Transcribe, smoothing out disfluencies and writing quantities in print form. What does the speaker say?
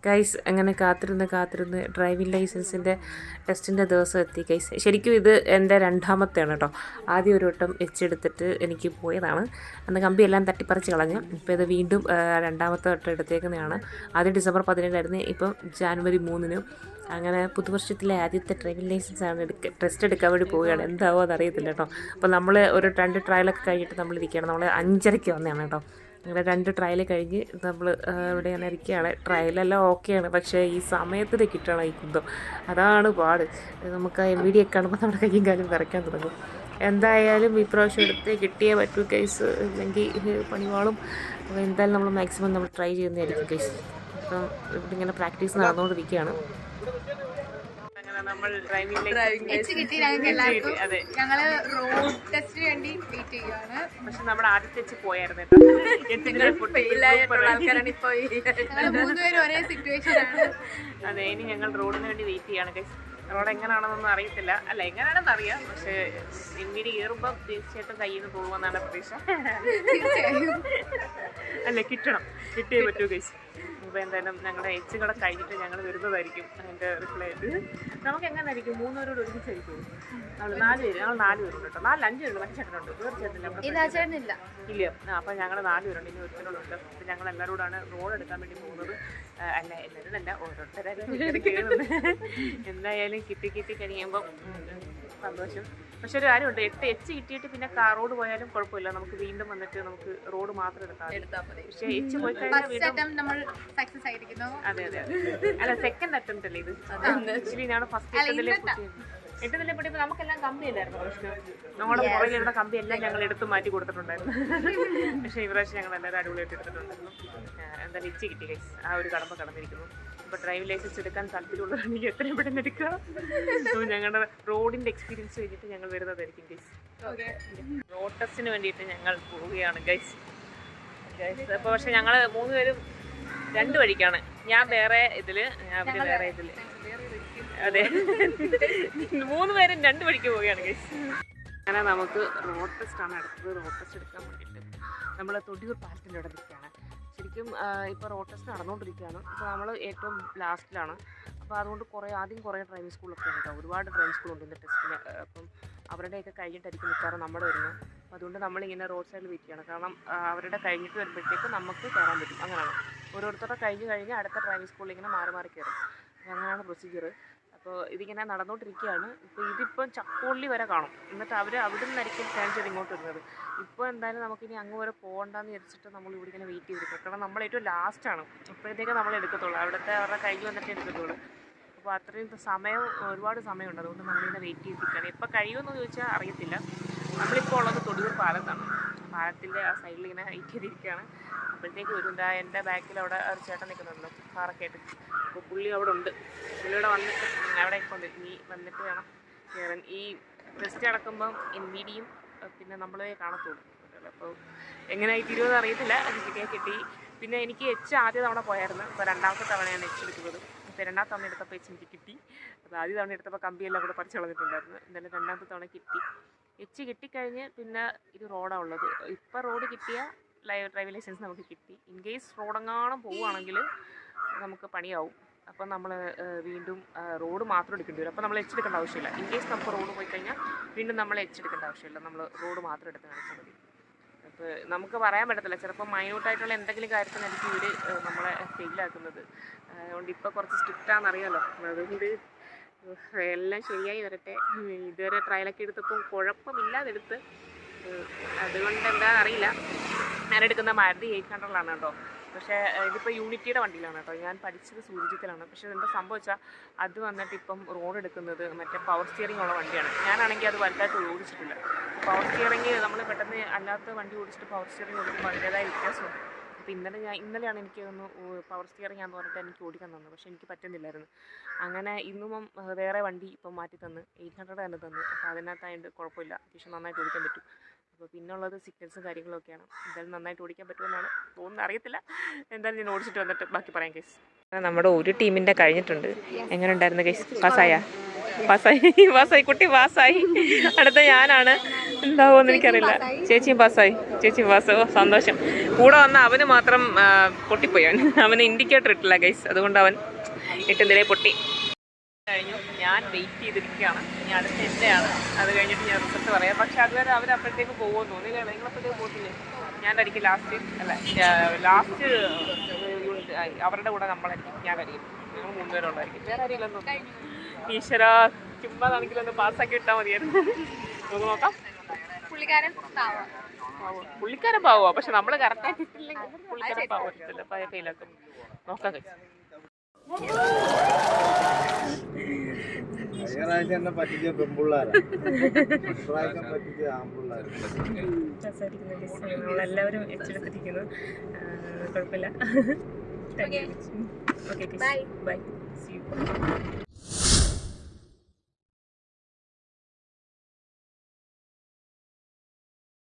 Guys അങ്ങനെ കാത്തിരുന്ന് driving ലൈസൻസിൻ്റെ ടെസ്റ്റിൻ്റെ ദിവസം എത്തി ഗൈസ്. ശരിക്കും ഇത് എൻ്റെ രണ്ടാമത്തെയാണ് കേട്ടോ. ആദ്യം ഒരു വട്ടം എച്ചെടുത്തിട്ട് എനിക്ക് പോയതാണ്. അന്ന് കമ്പിയെല്ലാം തട്ടിപ്പറിച്ച് കളഞ്ഞ്. ഇപ്പോൾ ഇത് വീണ്ടും രണ്ടാമത്തെ വട്ടം എടുത്തേക്കുന്നതാണ്. ആദ്യം ഡിസംബർ 17 ഇപ്പം ജാനുവരി 3 അങ്ങനെ പുതുവർഷത്തിലെ ആദ്യത്തെ ഡ്രൈവിംഗ് ലൈസൻസാണ് ടെസ്റ്റ് എടുക്കാൻ വേണ്ടി പോവുകയാണ്. എന്താവോ അതറിയത്തില്ല കേട്ടോ. അപ്പോൾ നമ്മൾ ഒരു 2 ട്രയലൊക്കെ കഴിഞ്ഞിട്ട് നമ്മളിരിക്കുകയാണ്. നമ്മൾ 5:30 വന്നതാണ് കേട്ടോ. അങ്ങനെ 2 ട്രയൽ കഴിഞ്ഞ് നമ്മൾ ഇവിടെ ഇങ്ങനെ ഇരിക്കുകയാണ്. ട്രയലെല്ലാം ഓക്കെയാണ്, പക്ഷേ ഈ സമയത്തിന് കിട്ടണം ഈ കുന്തം, അതാണ് പാട്. നമുക്ക് വീഡിയോ കാണുമ്പോൾ നമ്മുടെ കയ്യും കാലും വിറയ്ക്കാൻ തുടങ്ങും. എന്തായാലും ഈ പ്രാവശ്യം എടുത്ത് കിട്ടിയേ പറ്റൂ കേസ്, ഇല്ലെങ്കിൽ പണിവാളും. അപ്പോൾ എന്തായാലും നമ്മൾ മാക്സിമം നമ്മൾ ട്രൈ ചെയ്യുന്നതായിരിക്കും കേസ്. അപ്പം ഇവിടെ ഇങ്ങനെ പ്രാക്ടീസ് നടന്നുകൊണ്ടിരിക്കുകയാണ്. നമ്മൾ ഞങ്ങള് റോഡ് ടെസ്റ്റിന് വേണ്ടി വെയിറ്റ് ചെയ്യുകയാണ്. പക്ഷെ നമ്മുടെ ആദ്യത്തെ എച്ച് പോയായിരുന്നു. മൂന്നുപേരും ഒരേ സിറ്റുവേഷൻ ആണ്. അതെ, ഇനി ഞങ്ങൾ റോഡിന് വേണ്ടി വെയിറ്റ് ചെയ്യാണ് ഗൈസ്. റോഡ് എങ്ങനെയാണെന്നൊന്നും അറിയത്തില്ല, അല്ല എങ്ങനെയാണെന്ന് അറിയാം, പക്ഷെ എൻവിഡി കയറുമ്പോൾ തീർച്ചയായിട്ടും കയ്യിൽ നിന്ന് പോകുമെന്നാണ് പ്രതീക്ഷ. അല്ല, കിട്ടിയേ പറ്റൂ ഗൈസ്. അപ്പോൾ എന്തായാലും ഞങ്ങളുടെ എച്ച് കൂടെ കഴിഞ്ഞിട്ട് ഞങ്ങൾ വരുന്നതായിരിക്കും അതിൻ്റെ റിപ്ലൈ ആയിട്ട്. നമുക്ക് എങ്ങനെയായിരിക്കും 3 പേരോട് ഒരുമിച്ചായിരിക്കും. നമ്മൾ 4 പേര്, ഞങ്ങൾ 4 പേരുണ്ട് കേട്ടോ. 4-5 പേരുണ്ട്. മറ്റേ ചേട്ടനുണ്ട്, വേറെ ചേട്ടനില്ല. ഇല്ല, അപ്പോൾ ഞങ്ങൾ 4 പേരുണ്ട്, ഇനി ഒരുത്തനോടുണ്ട്. അപ്പോൾ ഞങ്ങൾ എല്ലാവരോടാണ് റോഡ് എടുക്കാൻ വേണ്ടി പോകുന്നത്. അല്ല, എല്ലാവരും അല്ല, ഓരോരുത്തരായിട്ട് കയറുന്നത്. എന്തായാലും കിട്ടി കഴിയുമ്പോൾ സന്തോഷം. പക്ഷെ ഒരു കാര്യമുണ്ട്, 8 എച്ച് കിട്ടിയിട്ട് പിന്നെ റോഡ് പോയാലും കുഴപ്പമില്ല, നമുക്ക് വീണ്ടും വന്നിട്ട് നമുക്ക് റോഡ് മാത്രം എടുത്താൽ മതി. പക്ഷെ എച്ച് പോയി കഴിഞ്ഞാൽ അതെ അല്ല, സെക്കൻഡ് അറ്റംപ്റ്റ് അല്ലേ ഇത്. ആക്ച്വലി ഞാൻ ഫസ്റ്റ് അറ്റംപ്റ്റിലെ എട്ടുന്നില്ലേ പൊട്ടിയപ്പോൾ നമുക്കെല്ലാം കമ്പി അല്ലായിരുന്നു പ്രശ്നം. നമ്മുടെ പുറകിലുള്ള കമ്പി എല്ലാം ഞങ്ങൾ എടുത്ത് മാറ്റി കൊടുത്തിട്ടുണ്ടായിരുന്നു. പക്ഷേ ഈ പ്രാവശ്യം ഞങ്ങൾ എല്ലാവരും അടിപൊളിയായിട്ട് എടുത്തിട്ടുണ്ടായിരുന്നു. എന്തായാലും ഇച്ചി കിട്ടി ഗൈസ്, ആ ഒരു കടമ്പ കടന്നിരിക്കുന്നു. ഇപ്പോൾ ഡ്രൈവിംഗ് ലൈസൻസ് എടുക്കാൻ താല്പര്യമുള്ളവരാണെങ്കിൽ എത്രയും പെട്ടെന്ന് എടുക്കുക. അപ്പോൾ ഞങ്ങളുടെ റോഡിൻ്റെ എക്സ്പീരിയൻസ് കഴിഞ്ഞിട്ട് ഞങ്ങൾ വരുന്നതായിരിക്കും ഗൈസ്. റോഡ് ടെസ്റ്റിന് വേണ്ടിയിട്ട് ഞങ്ങൾ പോവുകയാണ് ഗൈസ്. അപ്പോൾ പക്ഷേ ഞങ്ങൾ 3 പേരും 2 വഴിക്കാണ്. ഞാൻ വേറെ ഇതില്, അവര് വേറെ ഇതില്. അതെ, 3 പേരും 2 വഴിക്ക് പോവുകയാണ് ഗൈസ്. അങ്ങനെ നമുക്ക് റോഡ് ടെസ്റ്റാണ് അടുത്തത്. റോഡ് ടെസ്റ്റ് എടുക്കാൻ വേണ്ടിയിട്ട് നമ്മൾ തൊടിയൂർ പാലത്തിൻ്റെ അവിടെ നിൽക്കുകയാണ്. ശരിക്കും ഇപ്പോൾ റോഡ് ടെസ്റ്റ് നടന്നുകൊണ്ടിരിക്കുകയാണ്. ഇപ്പോൾ നമ്മൾ ഏറ്റവും ലാസ്റ്റിലാണ്. അപ്പോൾ അതുകൊണ്ട് ആദ്യം കുറേ ഡ്രൈവിംഗ് സ്കൂളൊക്കെ ഉണ്ട് കേട്ടോ. ഒരുപാട് ഡ്രൈവിംഗ് സ്കൂളുണ്ട് ഇന്ന് ടെസ്റ്റിന്. അപ്പം അവരുടെയൊക്കെ കഴിഞ്ഞിട്ടായിരിക്കും മിക്കവാറും നമ്മുടെ വരുന്നത്. അപ്പോൾ അതുകൊണ്ട് നമ്മളിങ്ങനെ റോഡ് സൈഡിൽ വെയിറ്റ് ചെയ്യണം. കാരണം അവരുടെ കഴിഞ്ഞിട്ട് വരുമ്പോഴത്തേക്ക് നമുക്ക് കയറാൻ പറ്റും. അങ്ങനെയാണ്, ഓരോരുത്തരുടെ കഴിഞ്ഞ് അടുത്ത ഡ്രൈവിംഗ് സ്കൂളിൽ ഇങ്ങനെ മാറി കയറും. അപ്പോൾ അങ്ങനെയാണ് പ്രൊസീജിയർ. അപ്പോൾ ഇതിങ്ങനെ നടന്നുകൊണ്ടിരിക്കുകയാണ്. ഇതിപ്പം ചക്കോള്ളി വരെ കാണും. എന്നിട്ട് അവർ അവിടെ നിന്നായിരിക്കും ടേൺ ചെയ്ത് ഇങ്ങോട്ട് വരുന്നത്. ഇപ്പോൾ എന്തായാലും നമുക്കിനി അങ്ങ് വരെ പോകണ്ടെന്ന് വിചാരിച്ചിട്ട് നമ്മൾ ഇവിടെ ഇങ്ങനെ വെയിറ്റ് ചെയ്തിരിക്കും. കാരണം നമ്മൾ ഏറ്റവും ലാസ്റ്റാണ്, അപ്പോഴത്തേക്ക് നമ്മൾ എടുക്കത്തുള്ളൂ. അവിടുത്തെ അവരുടെ കയ്യിൽ വന്നിട്ട് എടുക്കത്തുള്ളൂ. അപ്പോൾ അത്രയും ഒരുപാട് സമയമുണ്ട്. അതുകൊണ്ട് നമ്മളിങ്ങനെ വെയിറ്റ് ചെയ്തിരിക്കുകയാണ്. എപ്പോൾ കഴിയുമെന്ന് ചോദിച്ചാൽ അറിയത്തില്ല. നമ്മളിപ്പോൾ ഉള്ളത് തൊടിയൂർ പാലത്താണ്. പാലത്തിൻ്റെ ആ സൈഡിൽ ഇങ്ങനെ വെയിറ്റ് ചെയ്തിരിക്കുകയാണ്. അപ്പോഴത്തേക്ക് ഒരു എൻ്റെ ബാക്കിൽ അവിടെ ഒരു ചേട്ടൻ നിൽക്കുന്നുണ്ടല്ലോ, കാറൊക്കെ ആയിട്ട്. അപ്പോൾ പുള്ളി അവിടെ ഉണ്ട്. പുള്ളിയുടെ വന്നിട്ട് അവിടെ കൊണ്ട് ഇനി വന്നിട്ട് വേണം കയറാൻ. ഈ ടെസ്റ്റ് അടക്കുമ്പം എൻവിഡിയും പിന്നെ നമ്മളെ കാണത്തുള്ളൂ. അപ്പോൾ എങ്ങനെയായി തീരുമെന്ന് അറിയത്തില്ല. കിട്ടി. പിന്നെ എനിക്ക് എച്ച് ആദ്യ തവണ പോയായിരുന്നു. ഇപ്പോൾ 2ാമത്തെ തവണയാണ് എച്ച് എടുക്കുന്നത്. ഇപ്പോൾ 2ാമത്തെ തവണ എടുത്തപ്പോൾ എച്ച് എനിക്ക് കിട്ടി. അപ്പോൾ ആദ്യ തവണ എടുത്തപ്പോൾ കമ്പിയെല്ലാം കൂടെ പറിച്ച് കളഞ്ഞിട്ടുണ്ടായിരുന്നു. എന്തായാലും 2ാമത്തെ തവണ കിട്ടി. എച്ച് കിട്ടിക്കഴിഞ്ഞ് പിന്നെ ഇത് റോഡാണ് ഉള്ളത്. ഇപ്പോൾ റോഡ് കിട്ടിയ ഡ്രൈവിംഗ് ലൈസൻസ് നമുക്ക് കിട്ടി. ഇൻ കേസ് റോഡെങ്ങാനും പോവുകയാണെങ്കിൽ നമുക്ക് പണിയാവും. അപ്പം നമ്മൾ വീണ്ടും റോഡ് മാത്രം എടുക്കേണ്ടി വരും. അപ്പോൾ നമ്മൾ എച്ച് എടുക്കേണ്ട ആവശ്യമില്ല. ഇൻ കേസ് നമുക്ക് റോഡ് പോയി കഴിഞ്ഞാൽ വീണ്ടും നമ്മൾ എച്ച് എടുക്കേണ്ട ആവശ്യമില്ല. നമ്മൾ റോഡ് മാത്രം എടുത്ത് കാണിച്ചാൽ മതി. അപ്പോൾ നമുക്ക് പറയാൻ പറ്റത്തില്ല, ചിലപ്പോൾ മൈന്യൂട്ടായിട്ടുള്ള എന്തെങ്കിലും കാര്യത്തിനായിരിക്കും ഇവർ നമ്മളെ ഫെയിലാക്കുന്നത്. അതുകൊണ്ട് ഇപ്പോൾ കുറച്ച് സ്ട്രിക്റ്റാണെന്നറിയാമല്ലോ. അതുകൊണ്ട് എല്ലാം ശരിയായി വരട്ടെ. ഇതുവരെ ട്രയലൊക്കെ എടുത്തപ്പോൾ കുഴപ്പമില്ലാതെടുത്ത്. അതുകൊണ്ട് എന്താണെന്ന് അറിയില്ല. ഞാനെടുക്കുന്ന മാരുതി 800 കേട്ടോ. പക്ഷേ ഇതിപ്പോൾ യൂണിറ്റിയുടെ വണ്ടിയിലാണ് കേട്ടോ. ഞാൻ പഠിച്ചത് സൂചിത്തിലാണ്. പക്ഷേ എന്താ സംഭവിച്ചാൽ അത് വന്നിട്ട് ഇപ്പം റോഡ് എടുക്കുന്നത് മറ്റേ പവർ സ്റ്റിയറിംഗ് ഉള്ള വണ്ടിയാണ്. ഞാനാണെങ്കിൽ അത് വലുതായിട്ട് ഓടിച്ചിട്ടില്ല. പവർ സ്റ്റിയറിംഗ് നമ്മൾ പെട്ടെന്ന് അല്ലാത്ത വണ്ടി ഓടിച്ചിട്ട് പവർ സ്റ്റിയറിംഗ് ഓടിക്കുമ്പോൾ അതിൻ്റേതായ വ്യത്യാസമുണ്ട്. അപ്പോൾ ഇന്നലെയാണ് എനിക്ക് ഒന്ന് പവർ സ്റ്റിയറിംഗ് ആണെന്ന് പറഞ്ഞിട്ട് എനിക്ക് ഓടിക്കാൻ തന്നത്. പക്ഷേ എനിക്ക് പറ്റുന്നില്ലായിരുന്നു. അങ്ങനെ ഇന്നും വേറെ വണ്ടി ഇപ്പം മാറ്റി തന്ന് 800 തന്നെ തന്നു. അപ്പോൾ അതിനകത്തായതുകൊണ്ട് കുഴപ്പമില്ല, അത്യാവശ്യം നന്നായിട്ട് ഓടിക്കാൻ പറ്റും. അപ്പോൾ പിന്നുള്ളത് സിഗ്നൽസും കാര്യങ്ങളൊക്കെയാണ്. എന്തായാലും നന്നായിട്ട് ഓടിക്കാൻ പറ്റുമെന്നാണ് തോന്നുന്നത്, അറിയത്തില്ല. എന്തായാലും ഞാൻ ഓടിച്ചിട്ട് വന്നിട്ട് ബാക്കി പറയാം കേസ്. നമ്മുടെ ഒരു ടീമിൻ്റെ കഴിഞ്ഞിട്ടുണ്ട്. എങ്ങനെ ഉണ്ടായിരുന്നു കേസ്? പാസ്സായി കുട്ടി പാസ്സായി. അടുത്ത ഞാനാണ്. എന്താവുമെന്ന് എനിക്കറിയില്ല. ചേച്ചിയും പാസ്സായി. സന്തോഷം. കൂടെ വന്ന അവന് മാത്രം പൊട്ടിപ്പോയി. അവന് ഇൻഡിക്കേറ്റർ ഇട്ടില്ല ഗൈസ്, അതുകൊണ്ട് അവൻ ഇട്ടെന്തിലേ പൊട്ടി. കഴിഞ്ഞു, ഞാൻ വെയിറ്റ് ചെയ്തിരിക്കുകയാണ്. ഇനി അടുത്ത എന്റെയാണ്, അത് കഴിഞ്ഞിട്ട് ഞാൻ റിസൾട്ട് പറയാം. പക്ഷെ അതുവരെ അവരപ്പോഴത്തേക്ക് പോകുമെന്ന് തോന്നില്ല. നിങ്ങളപ്പോഴത്തേക്ക് പോകത്തില്ലേ? ഞാനായിരിക്കും ലാസ്റ്റ്, അല്ല ലാസ്റ്റ് അവരുടെ കൂടെ നമ്മളായിരിക്കും, ഞാൻ കഴിയും. ഞങ്ങൾ 3 പേരുള്ളായിരിക്കും, വേറെ ആരെങ്കിലും ഈശ്വര ചുമ്മാ ആണെങ്കിലൊന്ന് പാസ്സാക്കി ഇട്ടാൽ മതിയായിരുന്നു. നമുക്ക് നോക്കാം. പുള്ളിക്കാരൻ പാവോ, പക്ഷെ നമ്മള് കറക്റ്റാക്കി ഇട്ടില്ലെങ്കിൽ പുള്ളിക്കാരൻ പാവത്തില്ല, ഫെയിലാക്കും. നോക്കാം കഴിച്ചു. എല്ലാവരും എച്ചെടുത്തിരിക്കുന്നു, കുഴപ്പമില്ല. Okay bye.